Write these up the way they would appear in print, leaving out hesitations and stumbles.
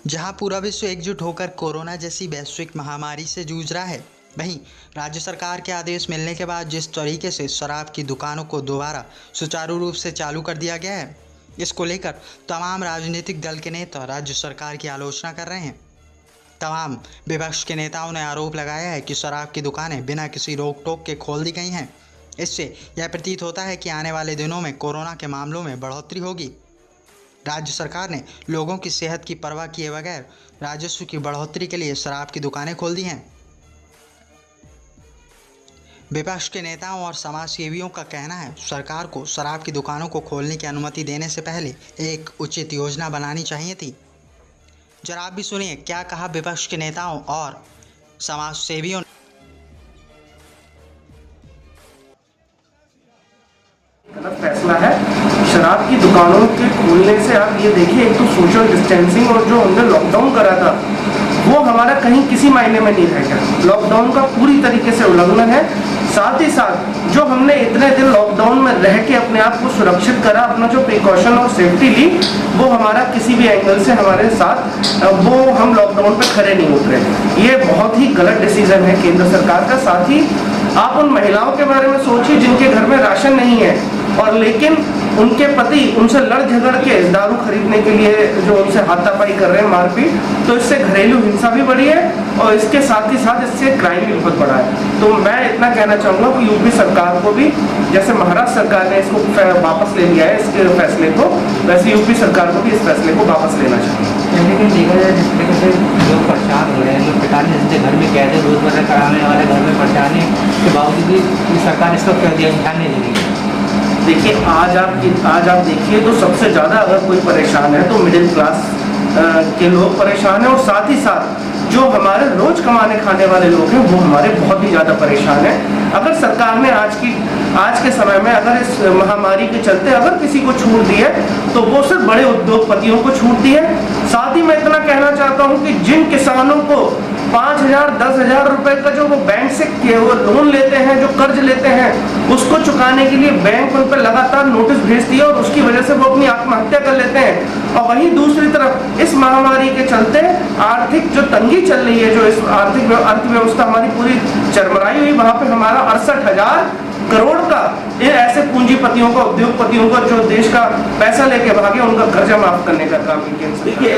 जहां पूरा विश्व एकजुट होकर कोरोना जैसी वैश्विक महामारी से जूझ रहा है, वहीं राज्य सरकार के आदेश मिलने के बाद जिस तरीके से शराब की दुकानों को दोबारा सुचारू रूप से चालू कर दिया गया है, इसको लेकर तमाम राजनीतिक दल के नेता राज्य सरकार की आलोचना कर रहे हैं। तमाम विपक्ष के नेताओं ने आरोप लगाया है कि शराब की दुकानें बिना किसी रोक टोक के खोल दी गई हैं। इससे यह प्रतीत होता है कि आने वाले दिनों में कोरोना के मामलों में बढ़ोतरी होगी। राज्य सरकार ने लोगों की सेहत की परवाह किए बगैर राजस्व की बढ़ोतरी के लिए शराब की दुकानें खोल दी हैं। विपक्ष के नेताओं और समाज सेवियों का कहना है, सरकार को शराब की दुकानों को खोलने की अनुमति देने से पहले एक उचित योजना बनानी चाहिए थी। जरा आप भी सुनिए क्या कहा विपक्ष के नेताओं और समाज सेवियों ने। गलत फैसला है। शराब की दुकानों के खोलने से आप ये देखिए, एक तो सोशल डिस्टेंसिंग और जो हमने लॉकडाउन करा था वो हमारा कहीं किसी मायने में नहीं रह गया। लॉकडाउन का पूरी तरीके से उल्लंघन है। साथ ही साथ जो हमने इतने दिन लॉकडाउन में रह के अपने आप को सुरक्षित करा, अपना जो प्रिकॉशन और सेफ्टी ली, वो हमारा किसी भी एंगल से हमारे साथ वो हम लॉकडाउन पे खड़े नहीं उतरे। ये बहुत ही गलत डिसीजन है केंद्र सरकार का। साथ ही आप उन महिलाओं के बारे में सोचिए जिनके घर में राशन नहीं है और लेकिन उनके पति उनसे लड़ झगड़ के दारू खरीदने के लिए जो उनसे हाथापाई कर रहे हैं, मारपीट, तो इससे घरेलू हिंसा भी बढ़ी है और इसके साथ ही साथ इससे क्राइम भी बहुत बढ़ा है। तो मैं इतना कहना चाहूँगा कि यूपी सरकार को भी, जैसे महाराष्ट्र सरकार ने इसको वापस ले लिया है इसके फैसले को, वैसे यूपी सरकार को भी इस फैसले को वापस लेना चाहिए। लेकिन देखा जाए जिस तरीके से लोग परेशान हो रहे हैं, लोग 45 घर में कैद है, रोजमर्रा कराने वाले घर में परेशानी के बावजूद भी सरकार इसको कर दिया, ध्यान नहीं दे रही है। देखिए, आज आप देखिए तो सबसे ज़्यादा अगर कोई परेशान है तो मिडिल क्लास के लोग परेशान हैं और साथ ही साथ जो हमारे रोज कमाने खाने वाले लोग हैं वो हमारे बहुत ही ज़्यादा परेशान हैं। अगर सरकार ने आज के समय में अगर इस महामारी के चलते अगर किसी को छूट दी है तो वो सिर्फ बड़े उद्योगपतियों को छूट दी है। साथ ही मैं इतना कहना चाहता हूँ कि जिन किसानों को 5,000 10,000 रुपए का जो वो बैंक से वो लोन लेते हैं, जो कर्ज लेते हैं, उसको चुकाने के लिए बैंक उन पर लगातार नोटिस भेजती है और उसकी वजह से वो अपनी आत्महत्या कर लेते हैं। और वहीं दूसरी तरफ इस महामारी के चलते आर्थिक जो तंगी चल रही है, जो इस आर्थिक अर्थव्यवस्था हमारी पूरी चरमराई हुई, वहां पे हमारा 68,000 करोड़ का ये ऐसे पूंजीपतियों का, उद्योगपतियों का जो देश का पैसा लेके भागे, उनका कर्जा माफ करने का काम देखिए।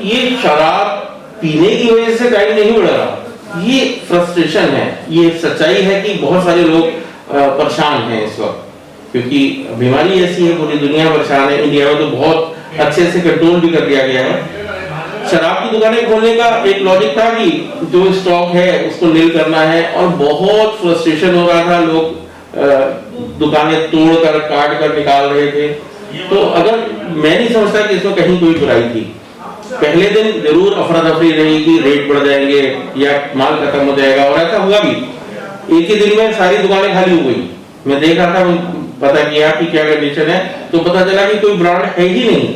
ये शराब पीने की वजह से क्राइम नहीं बढ़ रहा, ये फ्रस्ट्रेशन है। ये सच्चाई है कि बहुत सारे लोग परेशान हैं इस वक्त, क्योंकि बीमारी ऐसी है, पूरी दुनिया परेशान है। इंडिया में तो बहुत अच्छे से कंट्रोल भी कर दिया गया है। शराब की दुकानें खोलने का एक लॉजिक था कि जो स्टॉक है उसको नील करना है, और बहुत फ्रस्ट्रेशन हो रहा था, लोग दुकानें तोड़कर काट कर निकाल रहे थे। तो अगर मैं नहीं समझता कि इसमें कहीं कोई बुराई थी। पहले दिन जरूर अफरा तफरी रहेगी, रेट बढ़ जाएंगे या माल खत्म हो जाएगा, और ऐसा हुआ भी। एक ही दिन में सारी दुकानें खाली हो गई। मैं देख रहा था, पता किया कि क्या कंडीशन है, तो पता चला कि कोई ब्रांड है ही नहीं,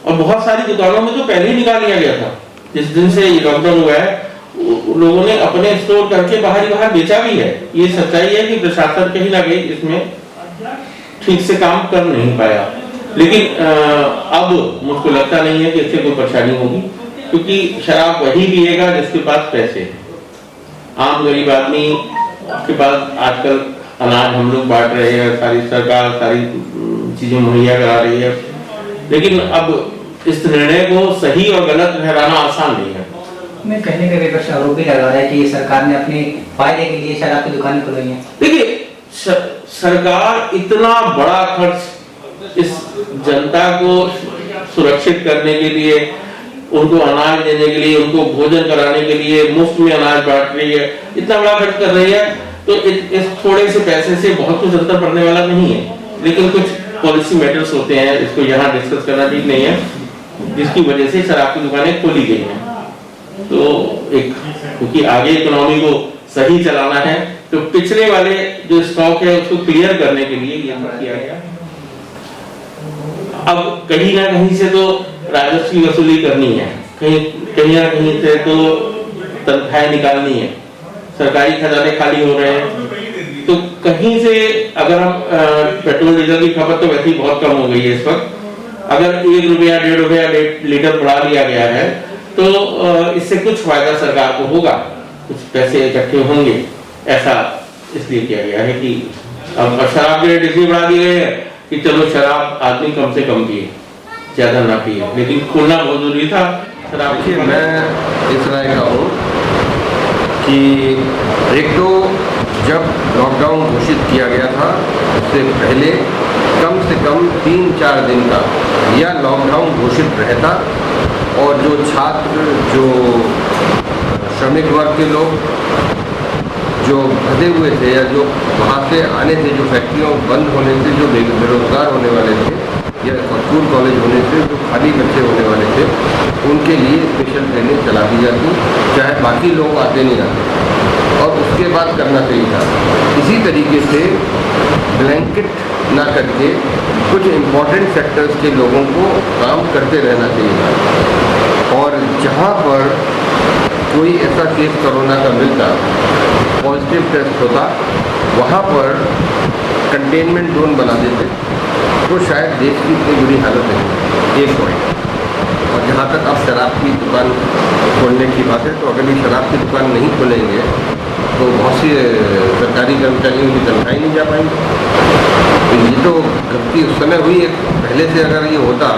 और बहुत सारी दुकानों में तो पहले ही निकाल लिया गया था। जिस दिन से लॉकडाउन हुआ है लोगों ने अपने स्टोर करके बाहर बेचा भी है। ये सच्चाई है कि प्रशासन कहीं ना कहीं इसमें ठीक से काम कर नहीं पाया। लेकिन अब मुझको लगता नहीं है कि इससे कोई परेशानी होगी, क्योंकि शराब वही पिएगा जिसके पास पैसे हैं। आम गरीब आदमी के पास आजकल अनाज हम लोग बांट रहे हैं, सारी सरकार सारी चीजें मुहैया करा रही है, लेकिन अब इस निर्णय को सही और गलत ठहराना आसान नहीं है। मैं कहने का विपक्ष आरोप भी लगा रहा है कि सरकार ने अपने फायदे के लिए शराब की दुकानें खुलवाई हैं। देखिए, सरकार इतना बड़ा खर्च इस जनता को सुरक्षित करने के लिए, उनको अनाज देने के लिए, उनको भोजन कराने के लिए मुफ्त में अनाज बांट रही है, इतना बड़ा खर्च कर रही है, तो इस थोड़े से पैसे से बहुत कुछ अंतर पड़ने वाला नहीं है। लेकिन कुछ पॉलिसी मैटर्स होते हैं, इसको यहाँ डिस्कस करना ठीक नहीं है, जिसकी वजह से शराब की दुकानें खोली गई हैं। तो एक क्योंकि आगे इकोनॉमी को सही चलाना है, तो पिछले वाले जो स्टॉक है उसको क्लियर करने के लिए ये किया गया। अब कहीं ना कहीं से तो राजस्व की वसूली करनी है, कहीं ना कहीं से तो तनख्वाहें निकालनी है, सरकारी खजाने खाली हो रहे हैं। तो कहीं से अगर हम पेट्रोल डीजल की खपत तो वैसे ही बहुत कम हो गई है इस वक्त, अगर 1 रुपया 1.5 रुपया लीटर बढ़ा लिया गया है तो इससे कुछ फायदा सरकार को होगा, कुछ पैसे इकट्ठे होंगे, ऐसा इसलिए किया गया है कि अब शराब के रेट इसलिए बढ़ा दिए गए हैं कि चलो शराब आदमी कम से कम पिए, ज़्यादा ना पिए, लेकिन खोलना बहुत जरूरी था शराब। देखिए, मैं इस राय का हूँ कि एक तो जब लॉकडाउन घोषित किया गया था उससे पहले कम से कम 3-4 दिन का या लॉकडाउन घोषित रहता और जो छात्र, जो श्रमिक वर्ग के लोग जो फंसे हुए थे या जो वहाँ से आने थे, जो फैक्ट्रियों बंद होने से जो बेरोजगार होने वाले थे या स्कूल कॉलेज होने से जो खाली बच्चे होने वाले थे, उनके लिए स्पेशल ट्रेनिंग चला दी जाती, चाहे बाकी लोग आते नहीं आते, और उसके बाद करना चाहिए था। इसी तरीके से ब्लैंकेट ना करके कुछ इम्पोर्टेंट सेक्टर्स के लोगों को काम करते रहना चाहिए था, और जहाँ पर कोई ऐसा केस कोरोना का मिलता, पॉजिटिव टेस्ट होता, वहाँ पर कंटेनमेंट जोन बना देते तो शायद देश की इतनी बुरी हालत नहीं। एक पॉइंट। और जहाँ तक अब शराब की दुकान खोलने की बात है, तो अगर ये शराब की दुकान नहीं खोलेंगे तो बहुत सी सरकारी कर्मचारियों की तनख्वाही नहीं जा पाएंगी। तो ये तो गलती उस समय हुई है। पहले से अगर ये होता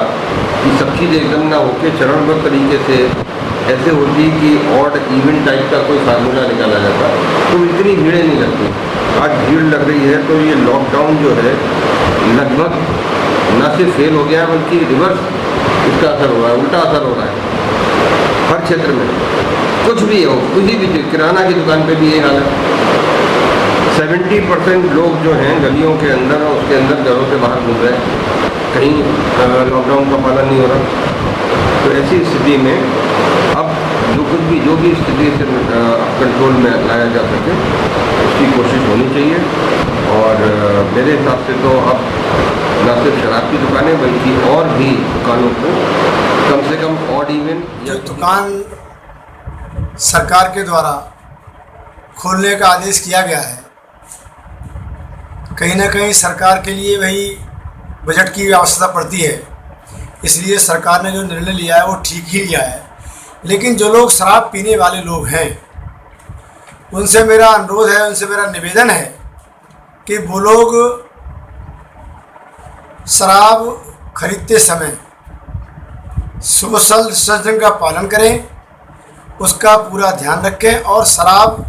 कि सब चीज़ एकदम ना होके चरणबद्ध तरीके से ऐसे होती कि ऑड इवेंट टाइप का कोई फार्मूला निकाला जाता तो इतनी भीड़ें नहीं लगती। आज भीड़ लग रही है तो ये लॉकडाउन जो है लगभग न सिर्फ फेल हो गया है बल्कि रिवर्स इसका असर हो रहा है, उल्टा असर हो रहा है हर क्षेत्र में। कुछ भी हो, किसी भी चीज़, किराना की दुकान पे भी ये हाल है। 70% लोग जो हैं गलियों के अंदर और उसके अंदर घरों से बाहर घूम रहे हैं, कहीं लॉकडाउन का पालन नहीं हो रहा। तो ऐसी स्थिति में अब जो भी स्थिति से कंट्रोल में लाया जा सके उसकी कोशिश होनी चाहिए। और मेरे हिसाब से तो अब न सिर्फ शराब की दुकानें बल्कि और भी दुकानों को कम से कम ऑड इवन या दुकान सरकार के द्वारा खोलने का आदेश किया गया है, कहीं ना कहीं सरकार के लिए वही बजट की आवश्यकता पड़ती है, इसलिए सरकार ने जो निर्णय लिया है वो ठीक ही लिया है। लेकिन जो लोग शराब पीने वाले लोग हैं उनसे मेरा अनुरोध है, उनसे मेरा निवेदन है कि वो लोग शराब खरीदते समय सोशल डिस्टेंसिंग का पालन करें, उसका पूरा ध्यान रखें और शराब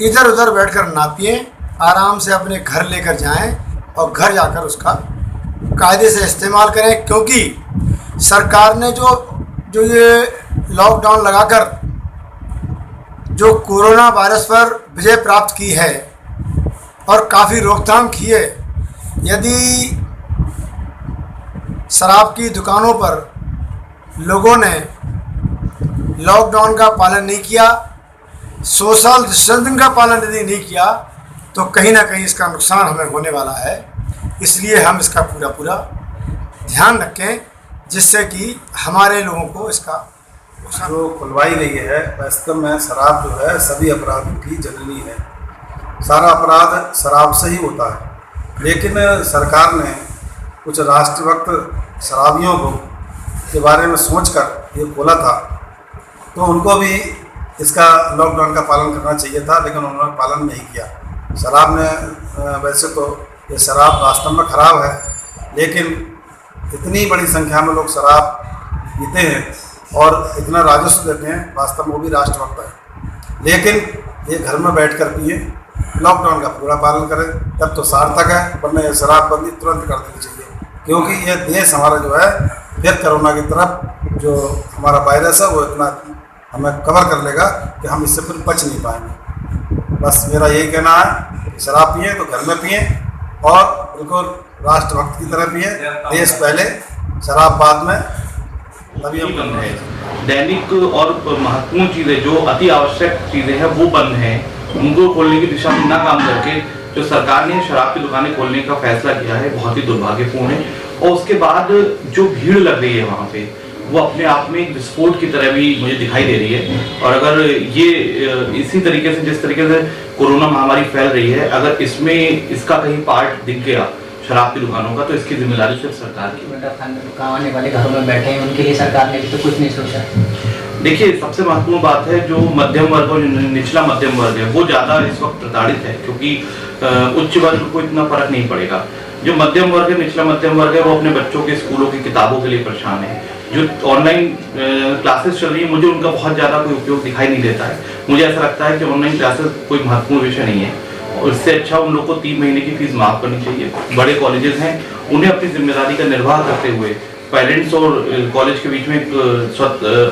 इधर उधर बैठकर ना पिएं, आराम से अपने घर लेकर जाएं और घर जाकर उसका कायदे से इस्तेमाल करें। क्योंकि सरकार ने जो ये लॉकडाउन लगाकर जो कोरोना वायरस पर विजय प्राप्त की है और काफ़ी रोकथाम की है, यदि शराब की दुकानों पर लोगों ने लॉकडाउन का पालन नहीं किया, सोशल डिस्टेंसिंग का पालन यदि नहीं किया, तो कहीं ना कहीं इसका नुकसान हमें होने वाला है। इसलिए हम इसका पूरा ध्यान रखें जिससे कि हमारे लोगों को इसका जो खुलवाई गई है, वास्तव में शराब जो है सभी अपराधों की जननी है। सारा अपराध शराब से ही होता है। लेकिन सरकार ने कुछ राष्ट्रभक्त शराबियों को के बारे में सोचकर ये खोला था, तो उनको भी इसका लॉकडाउन का पालन करना चाहिए था, लेकिन उन्होंने पालन नहीं किया। शराब में वैसे तो ये शराब वास्तव में ख़राब है, लेकिन इतनी बड़ी संख्या में लोग शराब पीते हैं और इतना राजस्व देते हैं, वास्तव में वो भी राष्ट्रभक्त है। लेकिन ये घर में बैठकर पिए, लॉकडाउन का पूरा पालन करें, तब तो सार्थक है। वरना ये शराबबंदी तुरंत कर देनी चाहिए, क्योंकि ये देश हमारा जो है फिर कोरोना की तरफ जो हमारा वायरस है वो इतना हमें कवर कर लेगा कि हम इससे फिर बच नहीं पाएंगे। बस मेरा यही कहना है, शराब पिए तो घर में पिए और बिल्कुल राष्ट्रभक्त की तरह पिए। देश पहले, शराब बाद में, तभी हम बंद है। दैनिक और महत्वपूर्ण चीज़ें जो अति आवश्यक चीज़ें हैं वो बंद हैं, उनको खोलने की दिशा में ना काम करके जो सरकार ने शराब की दुकानें खोलने का फैसला किया है बहुत ही दुर्भाग्यपूर्ण है। और उसके बाद जो भीड़ लग रही है वहाँ पे, वो अपने आप में एक विस्फोट की तरह भी मुझे दिखाई दे रही है। और अगर ये इसी तरीके से जिस तरीके से कोरोना महामारी फैल रही है, अगर इसमें इसका कहीं पार्ट दिख गया शराब की दुकानों का, तो इसकी जिम्मेदारी सिर्फ सरकार की। खाने वाले घरों में बैठे हैं, उनके लिए सरकार ने भी तो कुछ नहीं सोचा। देखिए, सबसे महत्वपूर्ण बात है जो मध्यम वर्ग और निचला मध्यम वर्ग है वो ज़्यादा इस वक्त प्रताड़ित है, क्योंकि उच्च वर्ग को इतना फर्क नहीं पड़ेगा। जो मध्यम वर्ग है, निचला मध्यम वर्ग है, वो अपने बच्चों के स्कूलों की किताबों के लिए परेशान है। जो ऑनलाइन क्लासेस चल रही है, मुझे उनका बहुत ज़्यादा कोई उपयोग दिखाई नहीं देता है। मुझे ऐसा लगता है कि ऑनलाइन क्लासेस कोई महत्वपूर्ण विषय नहीं है, और इससे अच्छा उन लोग को 3 महीने की फीस माफ़ करनी चाहिए। बड़े कॉलेजेस हैं, उन्हें अपनी जिम्मेदारी का निर्वाह करते हुए पेरेंट्स और कॉलेज के बीच में एक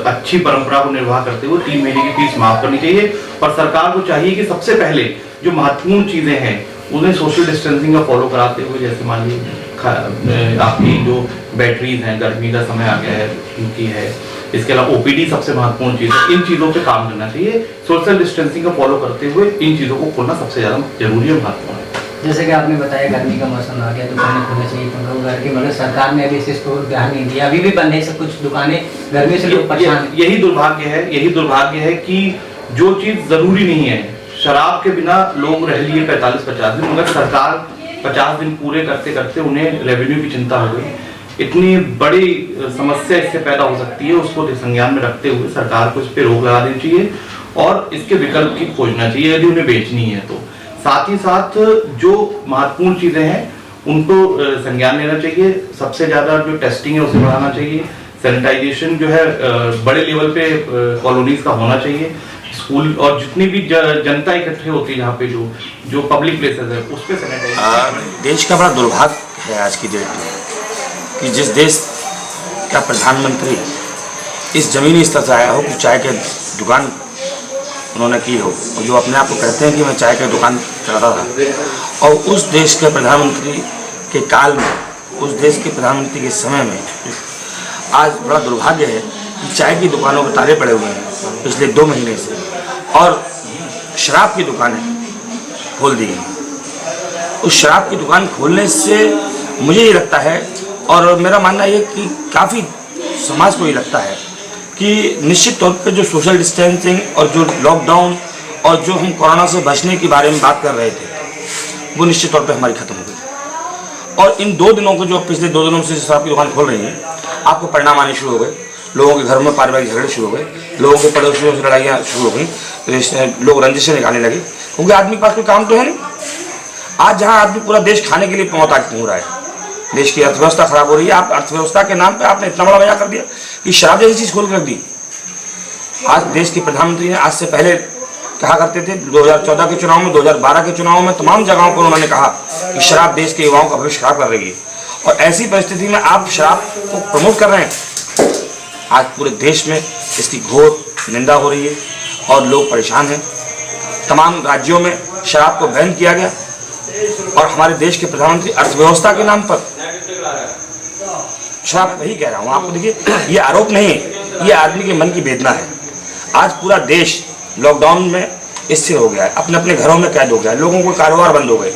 अच्छी परंपरा को निर्वाह करते हुए 3 महीने की फीस माफ करनी चाहिए। और सरकार को चाहिए कि सबसे पहले जो महत्वपूर्ण चीज़ें हैं उन्हें सोशल डिस्टेंसिंग का फॉलो कराते हुए, जैसे मान लीजिए आपकी जो बैटरीज हैं, गर्मी का समय आ गया है उनकी है, इसके अलावा ओपीडी सबसे महत्वपूर्ण चीज़ है, इन चीज़ों पे काम करना चाहिए। सोशल डिस्टेंसिंग का फॉलो करते हुए इन चीज़ों को खोलना सबसे ज़्यादा जरूरी और महत्वपूर्ण है। जैसे कि आपने बताया गर्मी का मौसम आ गया, दुकानें खुलना चाहिए घर की, मगर सरकार ने अभी इस पर ध्यान नहीं दिया, अभी भी बंद है सब कुछ दुकानें, गर्मी से लोग परेशान। यही दुर्भाग्य है कि जो चीज़ ज़रूरी नहीं है, शराब के बिना लोग रह लिए 45-50 दिन, मगर सरकार 50 दिन पूरे करते करते उन्हें रेवेन्यू की चिंता हो गई। इतनी बड़ी समस्या इससे पैदा हो सकती है, उसको संज्ञान में रखते हुए सरकार को इस पर रोक लगा देनी चाहिए और इसके विकल्प की खोजना चाहिए यदि उन्हें बेचनी है तो। साथ ही साथ जो महत्वपूर्ण चीज़ें हैं उनको संज्ञान लेना चाहिए। सबसे ज़्यादा जो टेस्टिंग है उसे बढ़ाना चाहिए। सैनिटाइजेशन जो है बड़े लेवल पे कॉलोनीज का होना चाहिए। स्कूल और जितनी भी जनता इकट्ठे होती है यहाँ पे जो पब्लिक प्लेसेस है उस पर सैनिटाइजेशन। देश का बड़ा दुर्भाग्य है आज की डेट में कि जिस देश का प्रधानमंत्री इस ज़मीनी स्तर से आया हो कि चाय के दुकान उन्होंने की हो, और जो अपने आप को कहते हैं कि मैं चाय की दुकान चलाता था, और उस देश के प्रधानमंत्री के काल में, उस देश के प्रधानमंत्री के समय में आज बड़ा दुर्भाग्य है कि चाय की दुकानों के ताले पड़े हुए हैं पिछले 2 महीने से, और शराब की दुकानें खोल दी हैं। उस शराब की दुकान खोलने से मुझे ये लगता है, और मेरा मानना ये कि काफ़ी समाज को ये लगता है कि निश्चित तौर पे जो सोशल डिस्टेंसिंग और जो लॉकडाउन और जो हम कोरोना से बचने के बारे में बात कर रहे थे वो निश्चित तौर पे हमारी ख़त्म हो गई। और इन 2 दिनों को जो पिछले 2 दिनों से शराब की दुकान खोल रही है, आपको परिणाम आने शुरू हो गए। लोगों के घरों में पारिवारिक झगड़े शुरू हो गए, लोगों के पड़ोसियों से लड़ाइयाँ शुरू हो गई, लोग रंजिशें निकालने लगे, क्योंकि आदमी के पास कोई काम तो है नहीं। आज जहाँ आदमी पूरा देश खाने के लिए मौताज हो रहा है, देश की अर्थव्यवस्था खराब हो रही है, आप अर्थव्यवस्था के नाम पे आपने इतना बड़ा मजाक कर दिया कि शराब जैसी चीज़ खोल कर रख दी। आज देश के प्रधानमंत्री ने आज से पहले कहा करते थे 2014 के चुनाव में, 2012 के चुनाव में, तमाम जगहों पर उन्होंने कहा कि शराब देश के युवाओं का भविष्य खराब कर रही है, और ऐसी परिस्थिति में आप शराब को प्रमोट कर रहे हैं। आज पूरे देश में इसकी घोर निंदा हो रही है और लोग परेशान हैं। तमाम राज्यों में शराब को बैन किया गया, और हमारे देश के प्रधानमंत्री अर्थव्यवस्था के नाम पर शराब, वही कह रहा हूँ आपको, देखिए ये आरोप नहीं है, ये आदमी के मन की वेदना है। आज पूरा देश लॉकडाउन में स्थिर हो गया है, अपने अपने घरों में कैद हो गया है, लोगों को कारोबार बंद हो गए,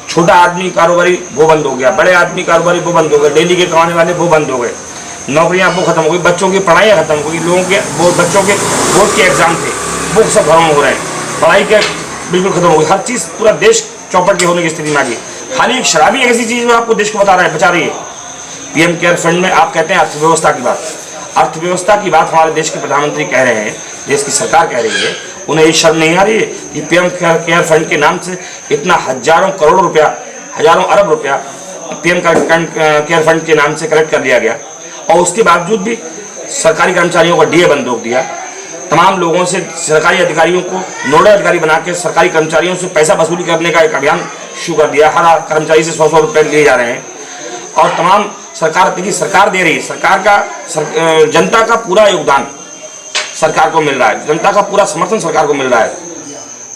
छोटा आदमी कारोबारी वो बंद हो गया, बड़े आदमी कारोबारी वो बंद हो गए, डेली के कमाने वाले वो बंद हो गए, नौकरियाँ वो खत्म हो गई, बच्चों की पढ़ाइयाँ खत्म हो गई, लोगों के बच्चों के बोर्ड के एग्जाम थे वो सब घरों में हो रहे हैं, पढ़ाई के बिल्कुल खत्म हो गई, हर चीज़ पूरा देश चौपट के होने की स्थिति में आ गई। खाली एक शराबी एक ऐसी चीज़ जो आपको देश को बचा रही है। पीएम केयर फंड में आप कहते हैं अर्थव्यवस्था की बात हमारे देश के प्रधानमंत्री कह रहे हैं, देश की सरकार कह रही है, उन्हें ये शर्म नहीं आ रही है कि पीएम केयर फंड के नाम से इतना हजारों करोड़ रुपया, हजारों अरब रुपया पीएम केयर फंड के नाम से कलेक्ट कर लिया गया, और उसके बावजूद भी सरकारी कर्मचारियों का डीए बंद रोक दिया। तमाम लोगों से, सरकारी अधिकारियों को नोडल अधिकारी बना के सरकारी कर्मचारियों से पैसा वसूली करने का एक अभियान शुरू कर दिया। हर कर्मचारी से 100-100 रुपये लिए जा रहे हैं, और तमाम सरकार, देखिए सरकार दे रही है, सरकार का जनता का पूरा योगदान सरकार को मिल रहा है, जनता का पूरा समर्थन सरकार को मिल रहा है,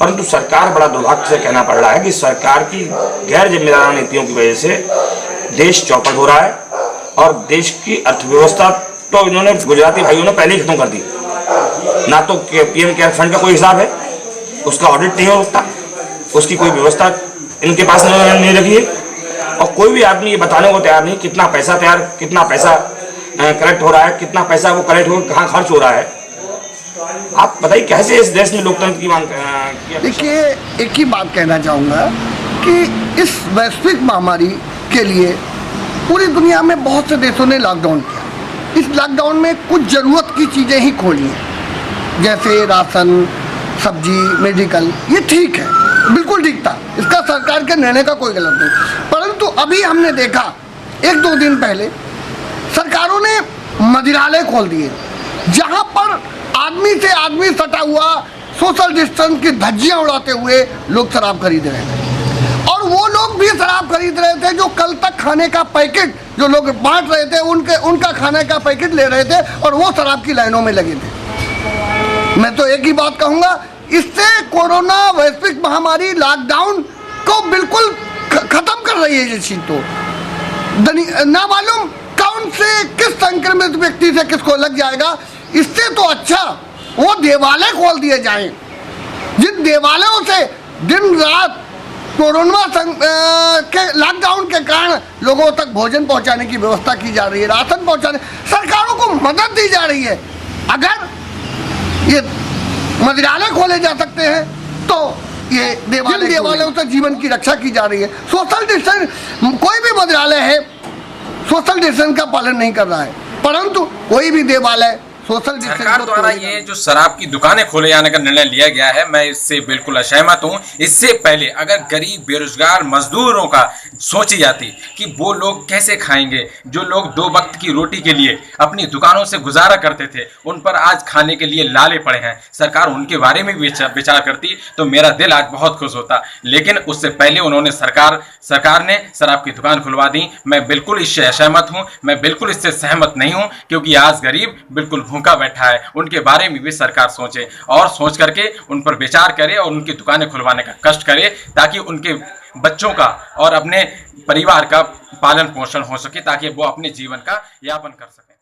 परंतु सरकार, बड़ा दुर्भाग्य से कहना पड़ रहा है कि सरकार की गैर जिम्मेदाराना नीतियों की वजह से देश चौपट हो रहा है, और देश की अर्थव्यवस्था तो इन्होंने, गुजराती भाइयों ने पहले ही खत्म कर दी। ना तो पीएम केयर फंड का कोई हिसाब है, उसका ऑडिट नहीं हो सकता, उसकी कोई व्यवस्था इनके पास नहीं रखी है, और कोई भी आदमी ये बताने को तैयार नहीं कितना पैसा कलेक्ट हो रहा है, कितना पैसा वो कलेक्ट हो, कहाँ खर्च हो रहा है। आप बताइए कैसे इस देश में लोकतंत्र की मांग। देखिए, एक ही बात कहना चाहूँगा कि इस वैश्विक महामारी के लिए पूरी दुनिया में बहुत से देशों ने लॉकडाउन किया, इस लॉकडाउन में कुछ ज़रूरत की चीज़ें ही खोली हैं, जैसे राशन, सब्जी, मेडिकल, ये ठीक है, बिल्कुल ठीक था, इसका सरकार के निर्णय का कोई गलत नहीं। परंतु अभी हमने देखा 1-2 दिन पहले सरकारों ने मदिरालय खोल दिए, जहां पर आदमी से आदमी सटा हुआ सोशल डिस्टेंस की धज्जियां उड़ाते हुए लोग शराब खरीद रहे थे। और वो लोग भी शराब खरीद रहे थे जो कल तक खाने का पैकेट जो लोग बांट रहे थे, उनका खाने का पैकेट ले रहे थे और वो शराब की लाइनों में लगे थे। मैं तो एक ही बात कहूँगा, इससे कोरोना वैश्विक महामारी लॉकडाउन को बिल्कुल खत्म कर रही है ये चीज। तो ना मालूम कौन से किस संक्रमित व्यक्ति से किसको लग जाएगा। इससे तो अच्छा वो देवालय खोल दिए जाएं, जिन देवालयों से दिन रात कोरोना के लॉकडाउन के कारण लोगों तक भोजन पहुंचाने की व्यवस्था की जा रही है, राशन पहुंचाने, सरकारों को मदद दी जा रही है। अगर ये मदिरालय खोले जा सकते हैं तो ये देवालयों से जीवन की रक्षा की जा रही है। सोशल डिस्टेंस, कोई भी मदिरालय है सोशल डिस्टेंस का पालन नहीं कर रहा है, परंतु कोई भी देवालय सोशल डिस्टेंस। सरकार द्वारा ये जो शराब की दुकानें खोले जाने का निर्णय लिया गया है, मैं इससे बिल्कुल असहमत हूँ। इससे पहले अगर गरीब बेरोजगार मजदूरों का सोची जाती कि वो लोग कैसे खाएंगे, जो लोग 2 वक्त की रोटी के लिए अपनी दुकानों से गुजारा करते थे, उन पर आज खाने के लिए लाले पड़े हैं, सरकार उनके बारे में भी विचार करती तो मेरा दिल आज बहुत खुश होता। लेकिन उससे पहले उन्होंने सरकार ने शराब की दुकान खुलवा दी। मैं बिल्कुल इससे असहमत हूँ, मैं बिल्कुल इससे सहमत नहीं हूँ, क्योंकि आज गरीब बिल्कुल भूखा बैठा है। उनके बारे में भी सरकार सोचे और सोच करके उन पर विचार करे और उनकी दुकानें खुलवाने का कष्ट करे, ताकि उनके बच्चों का और अपने परिवार का पालन पोषण हो सके, ताकि वो अपने जीवन का यापन कर सकें।